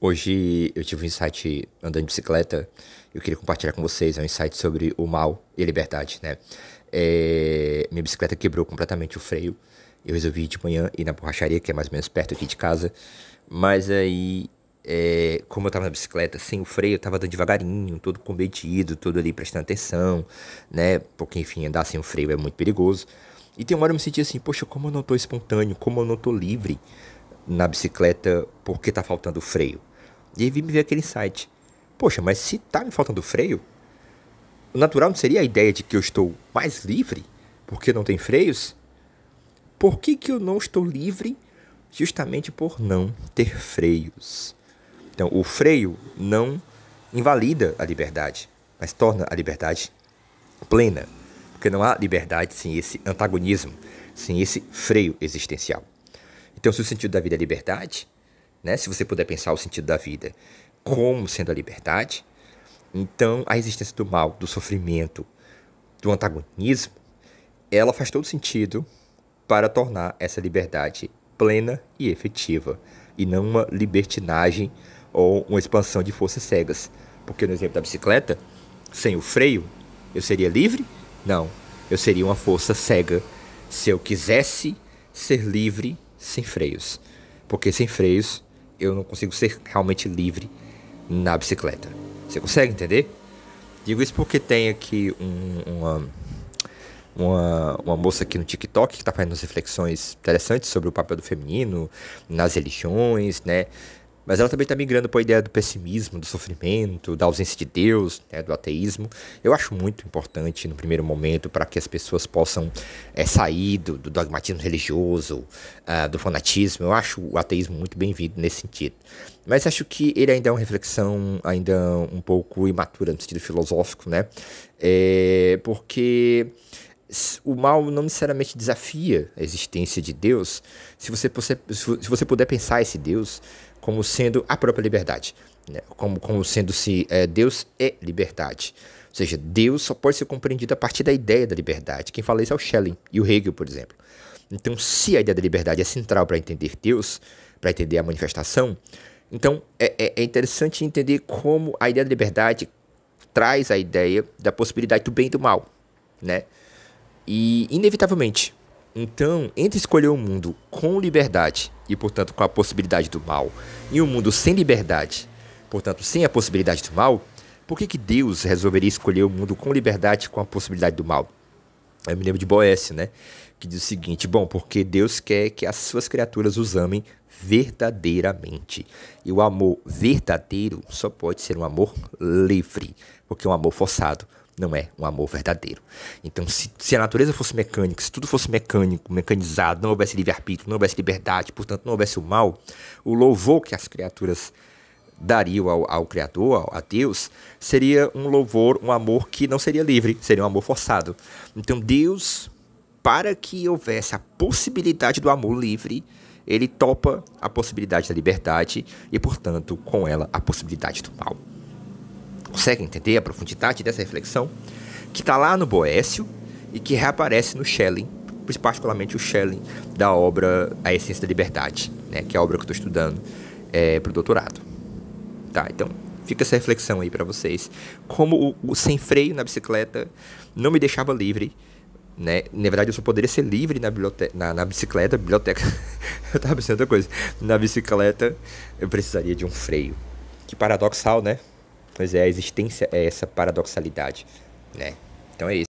Hoje eu tive um insight andando de bicicleta. Eu queria compartilhar com vocês. É um insight sobre o mal e a liberdade, né? Minha bicicleta quebrou completamente o freio. Eu resolvi ir de manhã ir na borracharia, que é mais ou menos perto aqui de casa. Mas aí, como eu tava na bicicleta sem o freio, eu tava andando devagarinho, todo comedido, todo ali prestando atenção, né? Porque, enfim, andar sem o freio é muito perigoso. E tem uma hora eu me senti assim, poxa, como eu não tô espontâneo, como eu não tô livre na bicicleta porque tá faltando o freio. E aí me veio aquele insight. Poxa, mas se tá me faltando freio, o natural não seria a ideia de que eu estou mais livre porque não tem freios? Por que que eu não estou livre justamente por não ter freios? Então, o freio não invalida a liberdade, mas torna a liberdade plena. Porque não há liberdade sem esse antagonismo, sem esse freio existencial. Então, se o sentido da vida é liberdade, né? Se você puder pensar o sentido da vida como sendo a liberdade, então a existência do mal, do sofrimento, do antagonismo, ela faz todo sentido para tornar essa liberdade plena e efetiva, e não uma libertinagem ou uma expansão de forças cegas. Porque no exemplo da bicicleta, sem o freio, eu seria livre? Não, eu seria uma força cega se eu quisesse ser livre sem freios. Porque sem freios eu não consigo ser realmente livre na bicicleta. Você consegue entender? Digo isso porque tem aqui uma moça aqui no TikTok que está fazendo umas reflexões interessantes sobre o papel do feminino nas religiões, né? Mas ela também está migrando para a ideia do pessimismo, do sofrimento, da ausência de Deus, né, do ateísmo. Eu acho muito importante no primeiro momento para que as pessoas possam sair do dogmatismo religioso, do fanatismo. Eu acho o ateísmo muito bem-vindo nesse sentido. Mas acho que ele ainda é uma reflexão ainda um pouco imatura no sentido filosófico, né? Porque o mal não necessariamente desafia a existência de Deus se você puder pensar esse Deus como sendo a própria liberdade, né? Como sendo se Deus é liberdade. Ou seja, Deus só pode ser compreendido a partir da ideia da liberdade. Quem fala isso é o Schelling e o Hegel, por exemplo. Então, se a ideia da liberdade é central para entender Deus, para entender a manifestação, então é interessante entender como a ideia da liberdade traz a ideia da possibilidade do bem e do mal, né? E, inevitavelmente, então, entre escolher um mundo com liberdade e, portanto, com a possibilidade do mal, e um mundo sem liberdade, portanto, sem a possibilidade do mal, por que que Deus resolveria escolher um mundo com liberdade e com a possibilidade do mal? Eu me lembro de Boécio, né? Que diz o seguinte: bom, porque Deus quer que as suas criaturas os amem verdadeiramente. E o amor verdadeiro só pode ser um amor livre, porque um amor forçado não é um amor verdadeiro. Então, se a natureza fosse mecânica, se tudo fosse mecânico, mecanizado, não houvesse livre-arbítrio, não houvesse liberdade, portanto não houvesse o mal, o louvor que as criaturas dariam ao Criador, a Deus, seria um louvor, um amor que não seria livre, seria um amor forçado. Então Deus, para que houvesse a possibilidade do amor livre, ele topa a possibilidade da liberdade e, portanto, com ela, a possibilidade do mal. Consegue entender a profundidade dessa reflexão? Que está lá no Boécio e que reaparece no Schelling, particularmente o Schelling da obra A Essência da Liberdade, né, que é a obra que eu estou estudando para o doutorado. Tá, então fica essa reflexão aí para vocês. Como o sem freio na bicicleta não me deixava livre, né? Na verdade, eu só poderia ser livre na bicicleta. Eu tava pensando outra coisa. Na bicicleta, eu precisaria de um freio. Que paradoxal, né? Pois é, a existência é essa paradoxalidade, né? Então é isso.